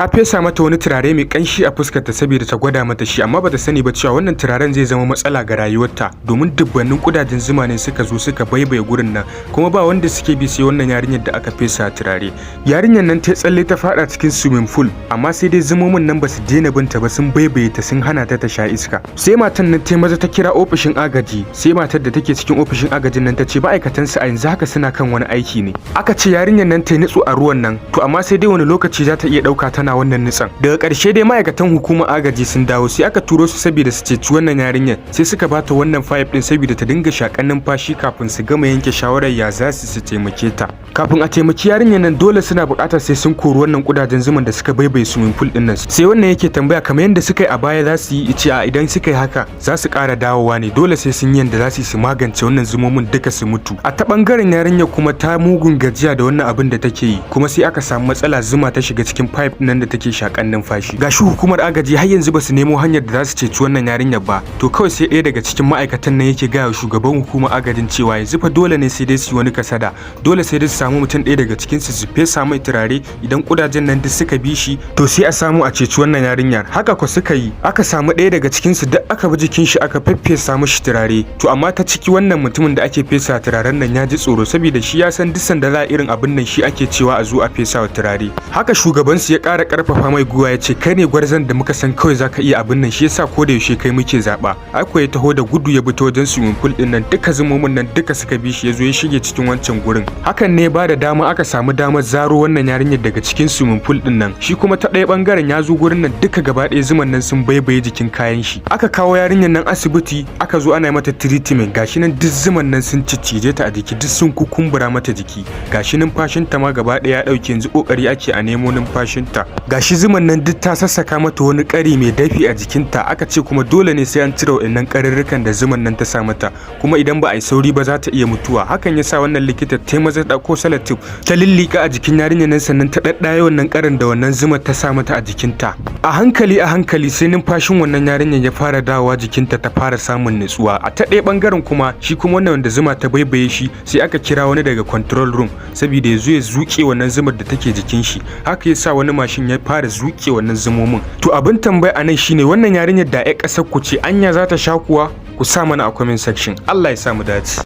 ta fesa mata wani turare mai kanshi a fuskar ta saboda ta gwada mata shi, amma bata sani ba cewa wannan turaren zai zama matsala ga rayuwarta domin dubbannin kudajen zuma ne suka zo suka baibaye gurin nan, kuma ba wanda suke bi sai wannan yarinyar da aka fesa turare. Yarinyar nan ta tsalle ta fada cikin swimming pool, amma sai dai zumomin nan basu daina binta ba, sun baibaye ta sun hana ta ta sha iska. Sai matan nan ta maza ta kira ofishin agaji, sai matar da take cikin ofishin agajin nan ta ce ma'aikatan su a yanzu haka suna kan wani aiki ne. Aka ce yarinyar nan ta nitsu a ruwan nan, to amma sai dai wani lokaci za ta iya dauka tana wannan nitsan. Daga ƙarshe dai ma'aikatan hukumar agaji sun dawo, sai aka turo su saboda su ceci wannan yarinyar, sai suka bata wannan pipe din saboda ta dinga shakan numfashi kafin su gama yanke shawarar ya za su taimake ta. Kafin a taimaki yarinyar nan dole suna buƙatar sai sun kori wannan kudajen zuman da suka baibaye swimming pool din nan. Sai wannan yake tambaya kamar yadda suka yi a baya za su yi ice a idan suka yi haka za su ƙara dawowa ne, dole sai sun yi yanda za su magance wannan zumomin duka su mutu. A ta bangaren yarinyar kuma ta mugun gajiya da wannan abin da take yi, kuma sai aka samu matsala zuma ta shiga cikin pipe nan da take shakan numfashi. Gashi hukumar agaji har yanzu ba su nemo hanyar da za su ceci wannan yarinyar ba, to kawai sai ɗaya daga cikin ma'aikatan nan yake gaya shugaban hukumar agajin cewa yanzu fa dole ne sai dai su yi wani kasada, dole sai dai su samu mutum ɗaya daga cikin su fesa mai turare, idan kudajen nan duk suka bi shi to sai a samu a ceci wannan yarinyar. Haka ko suka yi, aka samu ɗaya daga cikin su duk aka bi jikin shi aka feffesa mishi turare, to amma ta ciki wannan mutumin da ake fesa turaren nan ya ji tsoro saboda shi ya san duk sanda za a irin abin nan shi ake cewa a zo a fesa wa turare. Haka shugaban su ya ƙara ƙarfafa mai gwiwa ya ce kai ne gwarzon da muka san kawai zaka iya abin nan, shi yasa ko da yaushe kai muke zaba. Aiko ya taho da gudu ya bi ta wajen swimming pool din nan, duka zumomin nan duka suka bi shi, ya zo ya shige cikin wancan gurin. Hakan ne ba da dama aka samu damar zaro wannan yarinyar daga cikin swimming pool din nan. Shi kuma ta ɗaya bangaren ya zo gurin nan duka gaba ɗaya zuman nan sun baibaye jikin kayan shi. Aka kawo yarinyar nan asibiti, aka zo ana mata treatment, gashi nan duk zuman nan sun ciccije ta a jiki, duk sun kukumbura mata jiki, gashi numfashinta ma gaba ɗaya ya ɗauke, yanzu kokari ake a nemo numfashinta. Gashi zuman nan duk ta sassaka mata wani ƙari mai dafi a jikinta, aka ce kuma dole ne sai an cire waɗannan ƙarurrukan da zuman nan ta sa mata, kuma idan ba a yi sauri ba za ta iya mutuwa. Hakan ya sa wannan likita ta maza ɗauko salatif ta lillika a jikin yarinyar nan, sannan ta ɗaɗɗaye wannan ƙarin da wannan zumar ta sa mata a jikinta. A hankali sai numfashin wannan yarinyar ya fara dawowa jikinta, ta fara samun nutsuwa. A ta ɗaya bangaren kuma shi kuma wannan wanda zuma ta baibaye shi, sai aka kira wani daga control room saboda ya zo ya zuke wannan zumar da take jikin shi. Haka ya sa wani mashin ya fara zuke wannan zumomin. To abin tambaya anan shine wannan yarinyar da 'yar ƙasar ku ce anya za ta sha kuwa? Ku sa mana a comment section. Allah ya sa mu dace.